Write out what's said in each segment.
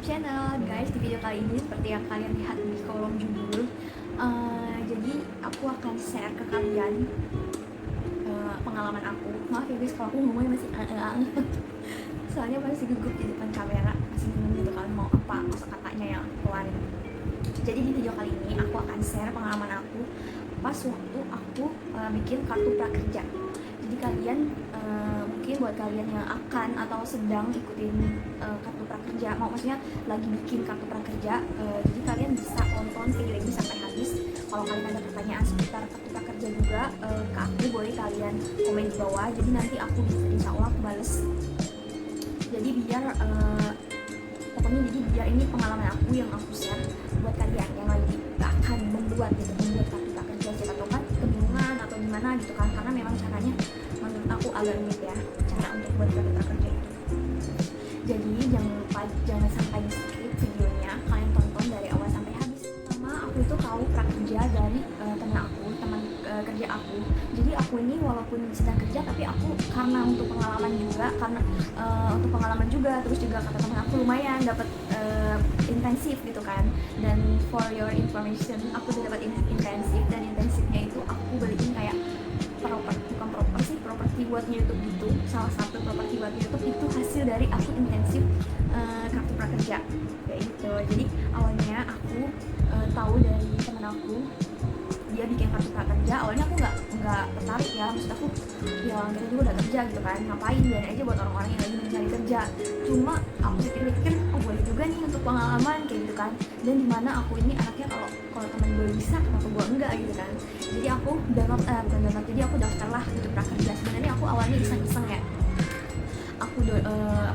YouTube channel. Guys, di video kali ini seperti yang kalian lihat di kolom judul, jadi aku akan share ke kalian pengalaman aku. Maaf ya guys kalau aku ngomongnya masih soalnya masih gugup di depan kamera, masih bingung gitu kan mau apa masuk katanya yang aku keluarin. Jadi di video kali ini aku akan share pengalaman aku pas waktu aku bikin kartu prakerja. Jadi kalian mungkin buat kalian yang akan atau sedang ikutin kartu prakerja, maksudnya lagi bikin kartu prakerja, jadi kalian bisa tonton video ini sampai habis. Kalau kalian ada pertanyaan seputar kartu prakerja juga ke aku, boleh kalian komen di bawah. Jadi nanti aku insya Allah aku bales. Jadi biar pokoknya biar ini pengalaman aku yang aku share buat kalian yang lagi akan membuat kartu prakerja. Siapa tahu kan kebingungan atau gimana gitu kan, karena memang caranya menurut aku agak rumit ya, cara untuk buat kartu prakerja itu. Jadi jangan lupa, jangan sampai di skip videonya, kalian tonton dari awal sampai habis. Pertama aku itu tahu prakerja dari teman kerja aku. Jadi aku ini walaupun sedang kerja, tapi aku karena untuk pengalaman juga, terus juga kata teman aku lumayan dapat intensif gitu kan. Dan for your information, aku udah dapat intensif, dan intensifnya itu aku beliin kayak properti buat YouTube gitu. Salah satu properti buat YouTube itu hasil dari aku intensif kartu prakerja kayak gitu. Jadi awalnya aku tahu dari temen aku, dia bikin kartu prakerja. Awalnya aku nggak tertarik ya, maksud aku ya kita juga udah kerja gitu kan, ngapain, biarin aja buat orang-orang yang lagi mencari kerja. Cuma aku pikir-pikir, oh boleh juga nih untuk pengalaman kayak gitu kan. Dan dimana aku ini anaknya kalau temen gue bisa, kenapa gue enggak gitu kan. Jadi aku jadi aku daftar lah untuk prakerja. Sebenarnya aku awalnya iseng-iseng ya, aku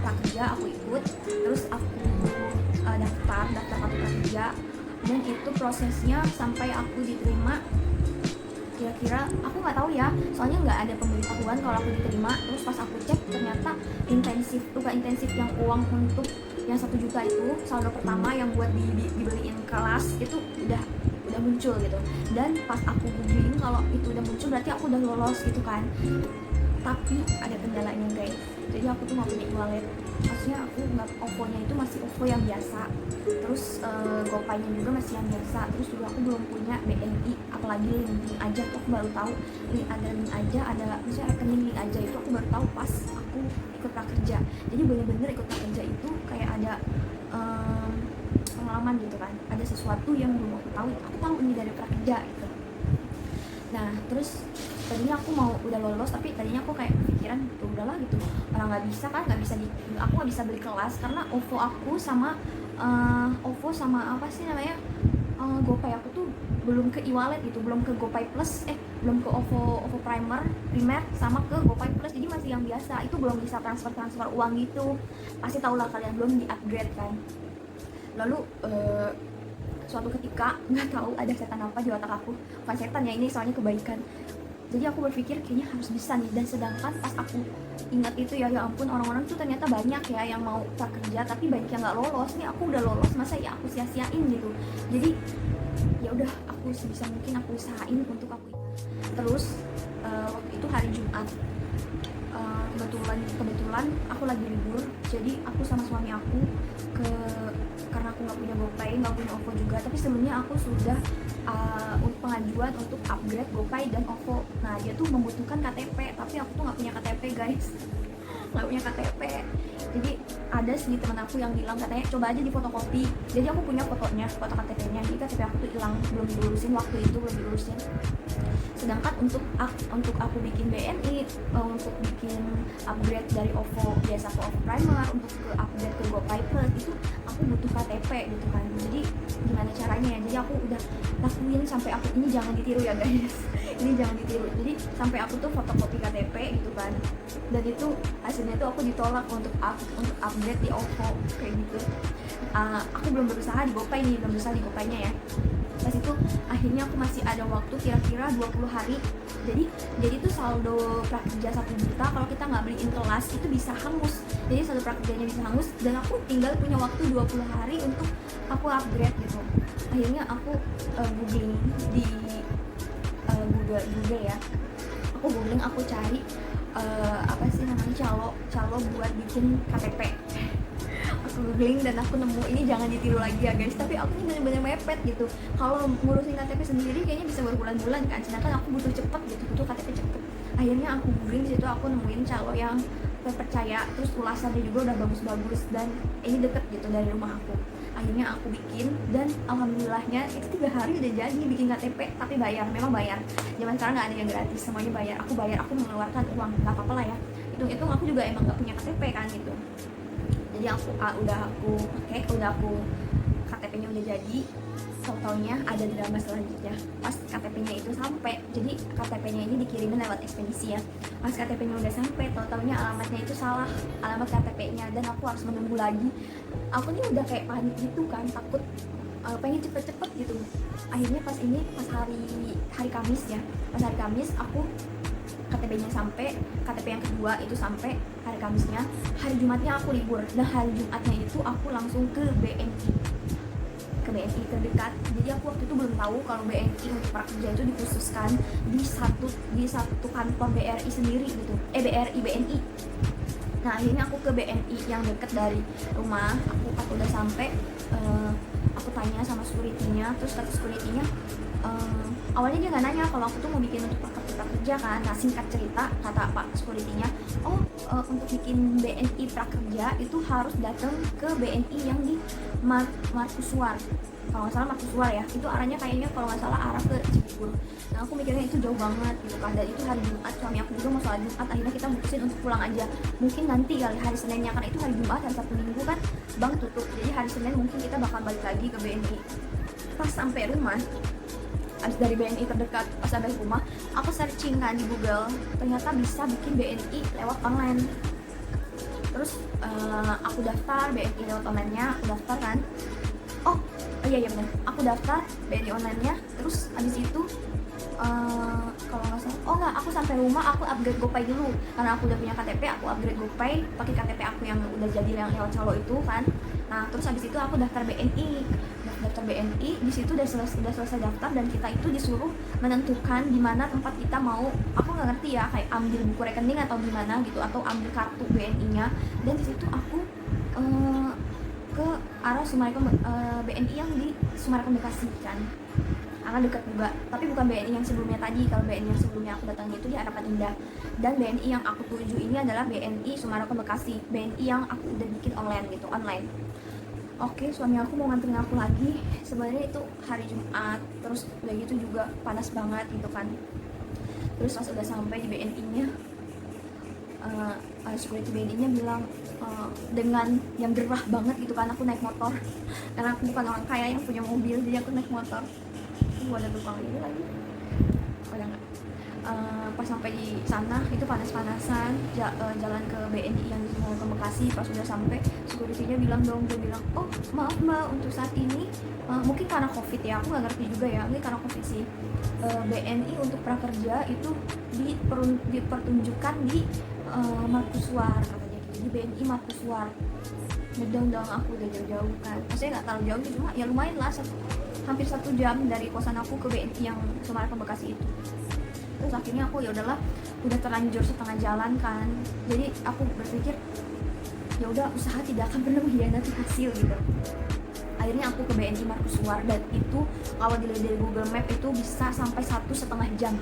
prakerja aku ikut, terus aku daftar kartu prakerja. Dan itu prosesnya sampai aku diterima, kira-kira aku nggak tahu ya, soalnya nggak ada pemberitahuan kalau aku diterima. Terus pas aku cek ternyata intensif yang uang untuk yang 1 juta itu saldo pertama yang buat dibeliin kelas itu udah muncul gitu. Dan pas aku googling kalau itu udah muncul berarti aku udah lolos gitu kan. Tapi ada kendalanya guys, jadi aku tuh nggak punya wallet, maksudnya aku nggak, OVO-nya itu masih OVO yang biasa, terus GoPay-nya juga masih yang biasa, terus juga aku belum punya BNI, apalagi link aja tuh aku baru tahu. Link aja ada misalnya rekening link aja itu aku baru tahu pas aku ikut prakerja. Jadi bener-bener ikut prakerja itu kayak ada pengalaman gitu kan, ada sesuatu yang belum aku tahu ini dari prakerja gitu. Nah terus tadinya aku mau udah lolos, tapi tadinya aku kayak pikiran tuh udahlah gitu, orang nggak bisa aku nggak bisa beli kelas karena OVO aku sama apa sih namanya, GoPay aku tuh belum ke e-wallet gitu, belum ke GoPay Plus, belum ke OVO primer sama ke GoPay Plus. Jadi masih yang biasa, itu belum bisa transfer uang gitu. Pasti tau lah kalian, belum di upgrade kan. Lalu suatu ketika nggak tahu ada setan apa di otak aku, bukan setan ya, ini soalnya kebaikan. Jadi aku berpikir kayaknya harus bisa nih. Dan sedangkan pas aku ingat itu ya ampun, orang-orang tuh ternyata banyak ya yang mau prakerja tapi banyak yang nggak lolos. Nih aku udah lolos, masa ya aku sia-siain gitu. Jadi ya udah, aku sebisa mungkin aku usahain untuk aku. Terus waktu itu hari Jumat, kebetulan aku lagi libur, jadi aku sama suami aku karena aku nggak punya GoPay, nggak punya OVO juga, tapi sebelumnya aku sudah pengajuan untuk upgrade GoPay dan OVO. Nah dia tuh membutuhkan KTP, tapi aku tuh nggak punya KTP guys, nggak punya KTP. Jadi ada sih teman aku yang bilang katanya coba aja di fotokopi. Jadi aku punya foto KTP-nya, jadi KTP aku tuh hilang, belum diurusin waktu itu, belum diurusin. Sedangkan untuk aku bikin BNI, untuk bikin upgrade dari OVO biasa ke OVO primer, untuk ke upgrade ke GoPay Plus itu aku butuh KTP gitu kan. Jadi gimana caranya ya, jadi aku udah lakuin sampai aku, ini jangan ditiru ya guys ini jangan ditiru. Jadi sampai aku tuh fotokopi KTP gitu kan, dan itu hasilnya tuh aku ditolak untuk upgrade di OVO kayak gitu. Aku belum berusaha di GoPay nih, belum berusaha di GoPay-nya ya. Pas itu akhirnya aku masih ada waktu kira-kira 20 hari. Jadi tuh saldo prakerja 1 juta kalau kita nggak beliin kelas itu bisa hangus. Jadi saldo prakerjanya bisa hangus, dan aku tinggal punya waktu 20 hari untuk aku upgrade gitu. Akhirnya aku googling di Google ya. Aku googling, aku cari apa sih namanya, calo buat bikin KTP. Aku aku googling dan aku nemu, ini jangan ditiru lagi ya guys, tapi aku ini bener-bener mepet gitu. Kalau ngurusin KTP sendiri kayaknya bisa berbulan-bulan kan, sedangkan aku butuh cepet gitu, butuh KTP cepet. Akhirnya aku googling di situ, aku nemuin calo yang terpercaya, terus ulasannya juga udah bagus-bagus dan ini deket gitu dari rumah aku. Akhirnya aku bikin dan alhamdulillahnya itu 3 hari udah jadi bikin KTP, tapi bayar, memang bayar. Zaman sekarang nggak ada yang gratis, semuanya bayar. Aku bayar, aku mengeluarkan uang, nggak apa-apa lah ya. Hitung-hitung aku juga emang nggak punya KTP kan gitu. Jadi udah aku pakai, udah aku KTP-nya udah jadi. Taunya ada drama selanjutnya pas KTP-nya itu sampai. Jadi KTP-nya ini dikirimin lewat ekspedisi ya. Pas KTP-nya udah sampai, taunya alamatnya itu salah, alamat KTP-nya, dan aku harus menunggu lagi. Aku nih udah kayak panik gitu kan, takut, pengen cepet-cepet gitu. Akhirnya pas hari Kamis ya, pas hari Kamis aku KTP-nya sampai, KTP yang kedua itu sampai hari Kamisnya. Hari Jumatnya aku libur. Nah hari Jumatnya itu aku langsung ke BNI terdekat. Jadi aku waktu itu belum tahu kalau BNI untuk prakerja itu dikhususkan di satu kantor BRI sendiri gitu. BNI. Nah akhirnya aku ke BNI yang deket dari rumah. Aku udah sampai, aku tanya sama security-nya, terus kata security-nya, awalnya dia nggak nanya kalau aku tuh mau bikin untuk prakerja kan. Nah singkat cerita kata Pak security-nya, untuk bikin BNI prakerja itu harus datang ke BNI yang di Markusuar, kalau nggak salah Markusuar ya, itu arahnya kayaknya kalau nggak salah arah ke Cibubur. Nah aku mikirnya itu jauh banget gitu kan, dan itu hari Jumat, suami aku juga mau sholat Jumat. Akhirnya kita mutusin untuk pulang aja, mungkin nanti kali hari Seninnya, kan itu hari Jumat dan Sabtu Minggu kan bank tutup, jadi hari Senin mungkin kita bakal balik lagi ke BNI. Pas sampai rumah, abis dari BNI terdekat, pas sampai rumah aku searching kan di Google, ternyata bisa bikin BNI lewat online. Terus aku daftar BNI lewat online-nya, aku daftar kan. Iya benar, aku daftar BNI online-nya. Terus abis itu kalau nggak salah, aku sampai rumah aku upgrade GoPay dulu, karena aku udah punya KTP, aku upgrade GoPay pakai KTP aku yang udah jadi yang lewat calo itu kan. Nah terus abis itu aku daftar BNI, di situ udah selesai daftar, dan kita itu disuruh menentukan di mana tempat kita mau. Aku nggak ngerti ya, kayak ambil buku rekening atau gimana gitu, atau ambil kartu BNI-nya. Dan di situ aku ke arah BNI yang di Summarecon Bekasi kan, karena dekat juga, tapi bukan BNI yang sebelumnya tadi. Kalau BNI yang sebelumnya aku datangi itu di Harapan Indah, dan BNI yang aku tuju ini adalah BNI Summarecon Bekasi, BNI yang aku udah bikin online. Oke, suami aku mau nganterin aku lagi. Sebenarnya itu hari Jumat, terus udah gitu juga panas banget gitu kan. Terus pas udah sampai di BNI-nya, security BNI-nya bilang dengan yang gerah banget gitu kan. Aku naik motor karena aku bukan orang kaya yang punya mobil, jadi aku naik motor. Ada tukang ini lagi, ada nggak? Pas sampai di sana itu panas-panasan, jalan ke BNI yang di Bekasi. Pas udah sampai, security-nya bilang, maaf mbak, untuk saat ini mungkin karena COVID ya, aku nggak ngerti juga ya, ini karena COVID sih, BNI untuk prakerja itu dipertunjukkan di Markusuar katanya gitu, di BNI Markusuar. Ngedang-dang aku udah jauh-jauh kan, maksudnya nggak terlalu jauh, cuma ya lumayan lah, hampir 1 jam dari kosan aku ke BNI yang Summarecon Bekasi itu. Terus akhirnya aku ya udahlah, udah terlanjur setengah jalan kan, jadi aku berpikir ya udah, usaha tidak akan pernah mengkhianati hasil gitu. Akhirnya aku ke BNI Markusuar, dan itu kalau dilihat dari Google Map itu bisa sampai 1,5 jam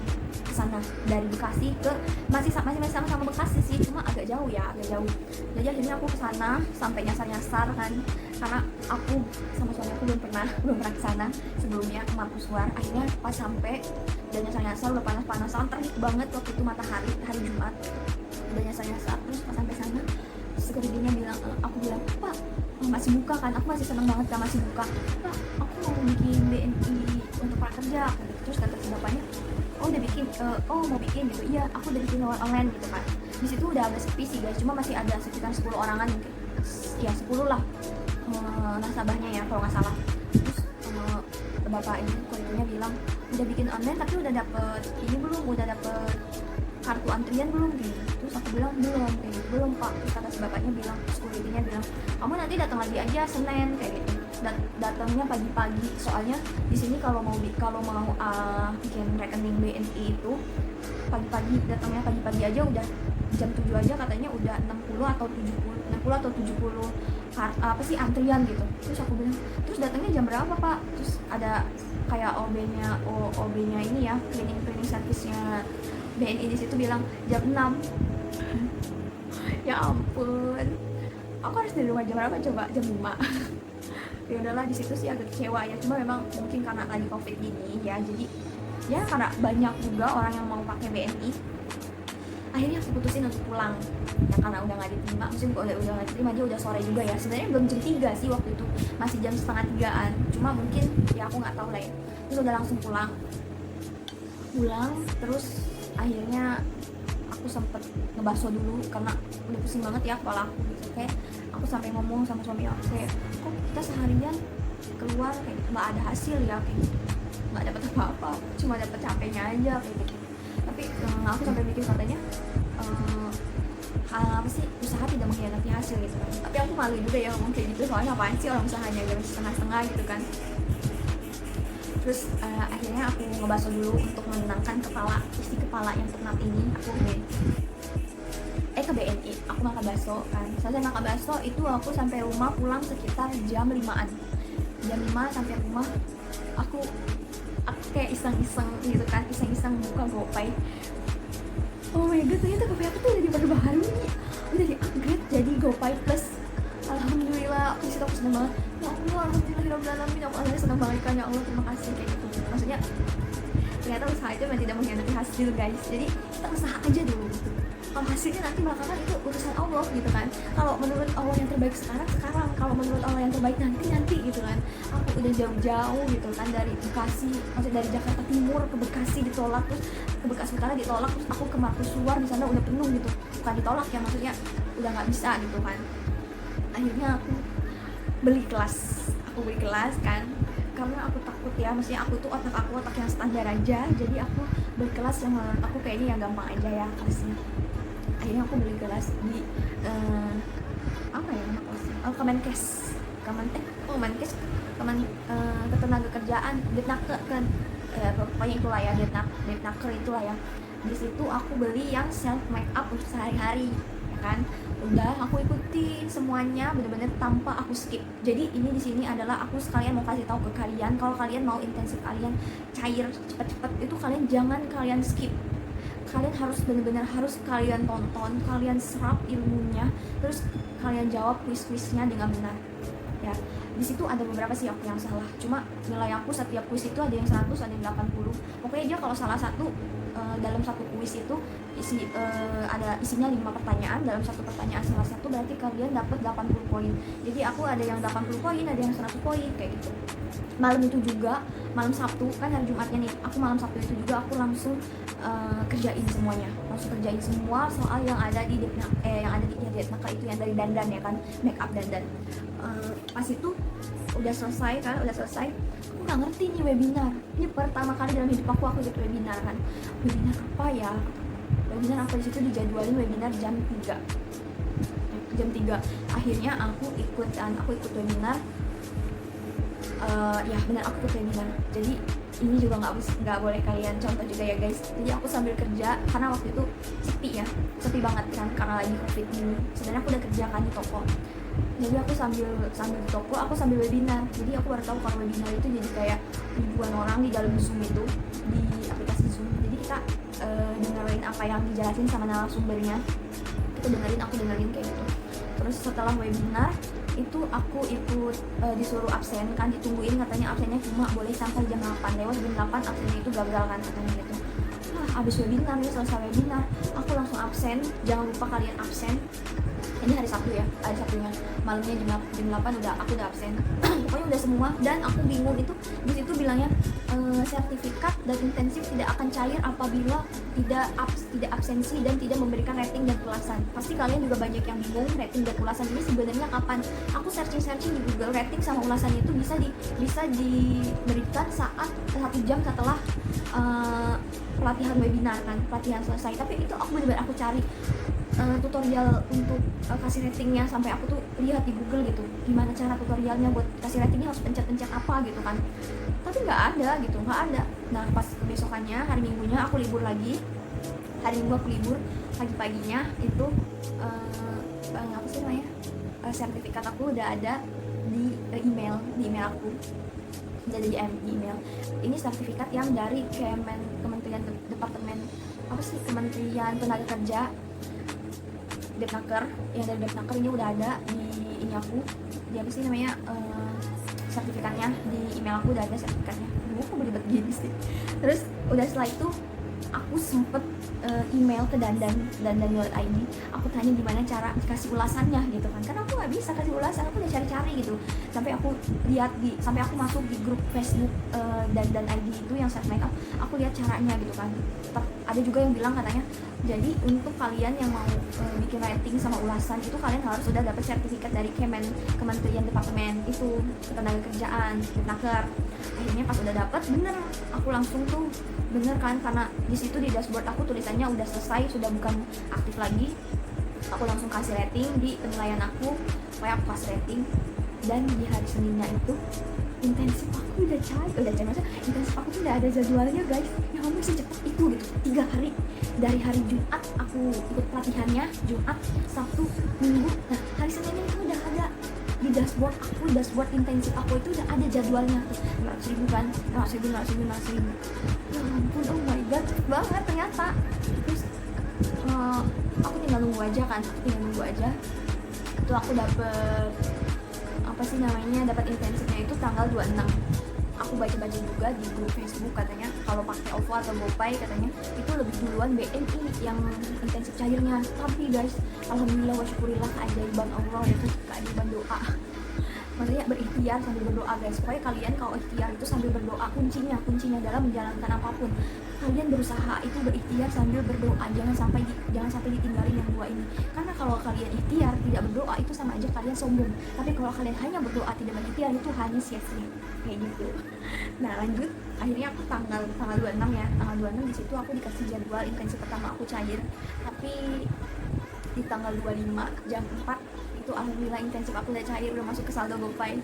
ke sana dari Bekasi ke masih sama Bekasi sih, cuma agak jauh. Jadi akhirnya aku ke sana sampai nyasar kan, karena aku sama suami aku belum pernah ke sana sebelumnya, ke Markusuar. Akhirnya pas sampai udah nyasar udah panas-panasan, terik banget waktu itu matahari, hari Jumat, udah nyasar. Terus pas sampai sana, security-nya bilang, aku bilang, Pak, masih buka kan? Aku masih seneng banget kan masih buka. Pak, aku mau bikin BNI untuk prakerja. Terus kata si bapaknya, udah bikin, mau bikin gitu. Iya, aku udah bikin lewat online gitu kan. Di situ udah agak sepi sih guys, cuma masih ada sekitar 10 orangan mungkin, ya 10 lah nasabahnya ya kalau nggak salah. Terus bapak ini koordinatornya bilang, udah bikin online tapi udah dapet ini belum, udah dapet kartu antrian belum gitu. Terus aku bilang belum Pak. Terus kata si bapaknya bilang, security-nya bilang, kamu nanti datang lagi aja Senin kayak gitu. Datangnya pagi-pagi, soalnya di sini kalau mau bikin rekening BNI itu pagi-pagi, datangnya pagi-pagi aja udah jam 7 aja katanya udah 60 atau 70, 60 atau 70 apa sih antrian gitu. Terus aku bilang, terus datangnya jam berapa Pak? Terus ada kayak OB-nya ini ya, cleaning service-nya BNI di situ bilang jam 6. Ya ampun, aku harus dari rumah jam berapa coba? Jam 5. Ya udahlah, di situ sih agak kecewa ya, cuma memang mungkin karena lagi covid gini ya, jadi ya karena banyak juga orang yang mau pakai BNI, akhirnya aku putusin untuk pulang ya, karena udah nggak diterima. Maksudnya udah nggak diterima, dia udah sore juga ya, sebenarnya belum jam 3 sih waktu itu, masih jam setengah 3-an, cuma mungkin ya aku nggak tahu lah ya. Terus udah langsung pulang, terus akhirnya aku sempet ngebaso dulu karena udah pusing banget ya kepala aku gitu. Kayak aku sampai ngomong sama suami aku kayak, kok kita seharian keluar kayak nggak ada hasil ya, kayak gitu, nggak dapat apa-apa, cuma dapat capeknya aja kayak gitu. Tapi aku sampai mikir katanya apa sih, usaha tidak mengkhianati hasil gitu kan. Tapi aku malu juga ya ngomong kayak gitu, soalnya apaan sih orang usahanya jam setengah-setengah gitu kan. Terus akhirnya aku ngebaso dulu untuk menenangkan isi kepala yang penat ini. Aku ke BNI, aku makan bakso kan. Selesai makan bakso itu aku sampai rumah pulang sekitar jam 5-an. Jam 5 sampai rumah, aku kayak iseng-iseng gitu kan, iseng-iseng buka GoPay. Oh my god, ternyata GoPay aku tuh udah diperbaharui, udah di-upgrade jadi GoPay Plus. Alhamdulillah, aku disitu aku seneng banget. Ya Allah, alhamdulillahirobbilalamin, aku seneng banget kan, ya Allah terima kasih kayak gitu. Maksudnya ternyata usaha itu memang tidak mengkhianati hasil guys. Jadi kita usaha aja dulu gitu. Kalau hasilnya nanti belakangan itu urusan Allah gitu kan. Kalau menurut Allah yang terbaik sekarang, kalau menurut Allah yang terbaik nanti gitu kan. Aku udah jauh-jauh gitu kan dari Bekasi, maksudnya dari Jakarta Timur ke Bekasi ditolak, terus ke Bekasi Utara ditolak, terus aku ke Markusuar di sana udah penuh gitu. Bukan ditolak ya, maksudnya udah nggak bisa gitu kan. Akhirnya aku beli kelas kan, karena aku takut ya, maksudnya aku tuh otak yang standar aja, jadi aku beli kelas yang menurut aku kayaknya yang gampang aja ya kelasnya. Akhirnya aku beli kelas di apa ya nama kelasnya, Kemenkes Ketenagakerjaan, Detnaker kan, pokoknya itulah ya, Detnaker itulah ya. Di situ aku beli yang self make up untuk sehari-hari ya kan. Udah aku ikutin semuanya bener-bener tanpa aku skip. Jadi ini di sini adalah aku sekalian mau kasih tahu ke kalian, kalau kalian mau intensif kalian cair cepet-cepet itu, kalian skip. Kalian harus bener-bener harus kalian tonton, kalian serap ilmunya, terus kalian jawab kuis-kuisnya dengan benar ya. Di situ ada beberapa sih aku yang salah, cuma nilai aku setiap kuis itu ada yang 100, ada yang 80. Pokoknya aja kalau salah satu dalam satu kuis itu isinya 5 pertanyaan, dalam satu pertanyaan salah satu berarti kalian dapat 80 poin. Jadi aku ada yang 80 poin, ada yang 100 poin kayak gitu. Malam itu juga, malam Sabtu kan hari Jumatnya nih, aku malam Sabtu itu juga aku langsung kerjain semua soal yang ada di Detnaker itu, yang dari dandan ya kan, make up dandan. Pas itu udah selesai, aku nggak ngerti nih webinar. Ini pertama kali dalam hidup aku ikut webinar kan. Webinar apa ya? Webinar apa, di situ dijadwalin webinar jam 3. Akhirnya aku ikut webinar. Ya benar, aku ikut webinar. Jadi ini juga nggak boleh kalian contoh juga ya guys. Jadi aku sambil kerja karena waktu itu sepi banget kan karena lagi covid ini. Sebenarnya aku udah kerja kan di toko. Jadi aku sambil di toko, aku sambil webinar. Jadi aku baru tahu kalau webinar itu jadi kayak ribuan orang di dalam Zoom itu, di aplikasi Zoom. Jadi kita dengerin apa yang dijelasin sama narasumbernya. Aku dengerin kayak gitu. Terus setelah webinar itu aku ikut disuruh absen kan, ditungguin katanya absennya cuma boleh sampai jam 8. Lewat jam 8 absennya itu gagal kan katanya gitu. Habis webinar nih, selesai webinar aku langsung absen. Jangan lupa kalian absen. Ini hari Sabtu ya, hari Sabtunya malamnya jam 8 aku udah absen. Pokoknya udah semua, dan aku bingung itu di situ bilangnya sertifikat dan intensif tidak akan cair apabila tidak absensi dan tidak memberikan rating dan ulasan. Pasti kalian juga banyak yang bingung rating dan ulasan ini sebenarnya kapan. Aku searching di Google, rating sama ulasan itu bisa diberikan saat 1 jam setelah pelatihan webinar kan, pelatihan selesai. Tapi itu aku benar-benar cari tutorial untuk kasih ratingnya, sampai aku tuh lihat di Google gitu gimana cara tutorialnya buat kasih ratingnya, harus pencet apa gitu kan, tapi nggak ada. Nah pas besokannya hari Minggunya aku libur lagi hari Minggu aku libur, pagi-paginya itu apa sih namanya, sertifikat aku udah ada di email aku, udah ada di email. Ini sertifikat yang dari Kementerian Departemen apa sih, Kementerian Tenaga Kerja, Depnaker, yang dari Depnaker ini udah ada di ini aku, di apa sih namanya, sertifikatnya di email aku udah ada sertifikatnya. Aku berlibat gini sih. Terus udah setelah itu aku sempet email ke dandan.id, aku tanya gimana cara kasih ulasannya gitu kan, karena aku nggak bisa kasih ulasan, aku udah cari-cari gitu, sampai aku lihat sampai aku masuk di grup Facebook dandan.id itu yang set makeup, aku lihat caranya gitu kan. Ada juga yang bilang katanya, jadi untuk kalian yang mau bikin rating sama ulasan itu kalian harus sudah dapat sertifikat dari Kementerian Departemen itu Ketenagakerjaan, Depnaker. Akhirnya pas udah dapat, bener aku langsung tuh, bener kan, karena di situ di dashboard aku tulisannya udah selesai, sudah bukan aktif lagi. Aku langsung kasih rating di penilaian aku, supaya aku kasih rating. Dan di hari Seninnya itu intensif aku udah cair, maksudnya intensif aku tuh udah ada jadwalnya guys. Ya ampun, secepat itu gitu, 3 hari. Dari hari Jumat aku ikut pelatihannya, Jumat, Sabtu, Minggu. Nah hari Senin itu udah ada di dashboard aku, dashboard intensif aku itu udah ada jadwalnya tuh, 100.000 kan, 100.000. Ya ampun, oh my god, banget ternyata. Terus aku tinggal nunggu aja itu aku dapet apa sih namanya, dapat intensifnya itu tanggal 26. Aku baca-baca juga di grup Facebook, katanya kalau pakai OVO atau GoPay katanya itu lebih duluan BNI yang intensif cairnya. Tapi guys, alhamdulillah wa syukurillah, keajaiban Allah itu, keajaiban doa. Maksudnya berikhtiar sambil berdoa guys. Pokoknya kalian kalau ikhtiar itu sambil berdoa, kuncinya dalam menjalankan apapun. Kalian berusaha itu berikhtiar sambil berdoa, jangan sampai ditinggalin yang dua ini. Karena kalau kalian ikhtiar tidak berdoa itu sama aja kalian sombong. Tapi kalau kalian hanya berdoa tidak berikhtiar itu hanya sia-sia, kayak gitu. Nah lanjut, akhirnya aku tanggal 26 ya, tanggal 26 di situ aku dikasih jadwal intensif pertama aku cair. Tapi di tanggal 25 jam 4 itu alhamdulillah intensif aku udah cair, udah masuk ke saldo GoPay.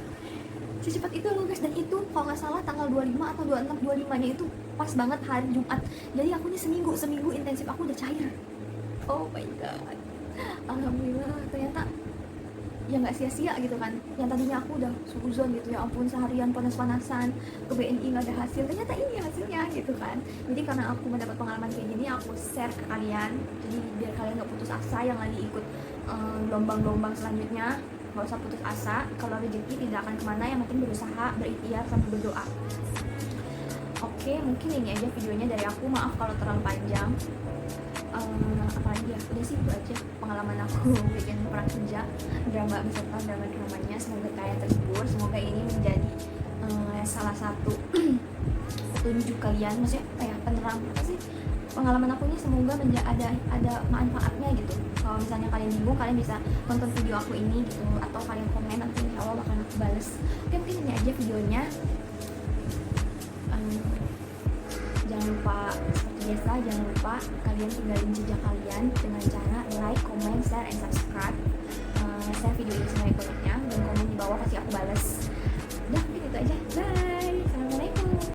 Secepat itu loh guys. Dan itu kalau nggak salah tanggal 25 atau 26, 25 nya itu pas banget hari Jumat. Jadi aku nih seminggu intensif aku udah cair. Oh my god, alhamdulillah. Ternyata ya nggak sia-sia gitu kan, yang tadinya aku udah suzon gitu, ya ampun seharian panas-panasan ke BNI nggak ada hasil, ternyata ini hasilnya gitu kan. Jadi karena aku mendapat pengalaman kayak gini, aku share ke kalian, jadi biar kalian nggak putus asa yang lagi ikut gelombang-gelombang selanjutnya. Nggak usah putus asa, kalau rezeki tidak akan kemana, yang penting berusaha, berikhtiar sambil berdoa. Oke, mungkin ini aja videonya dari aku, maaf kalau terlalu panjang. Apalagi ya, udah sih itu aja pengalaman aku bikin prakerja, drama beserta drama-dramanya. Semoga kalian terhibur, semoga ini menjadi salah satu petunjuk kalian, maksudnya apa ya, penerang apa sih pengalaman aku ini, semoga ada manfaatnya gitu. Kalau misalnya kalian bingung, kalian bisa nonton video aku ini gitu, atau kalian komen, nanti insya Allah bakal aku bales. Oke, mungkin ini aja videonya. Jangan lupa, seperti biasa, jangan lupa kalian tinggalin jejak kalian dengan cara like, comment, share, and subscribe. Share video ini semuanya, dan komen di bawah pasti aku bales. Udah, mungkin itu aja. Bye.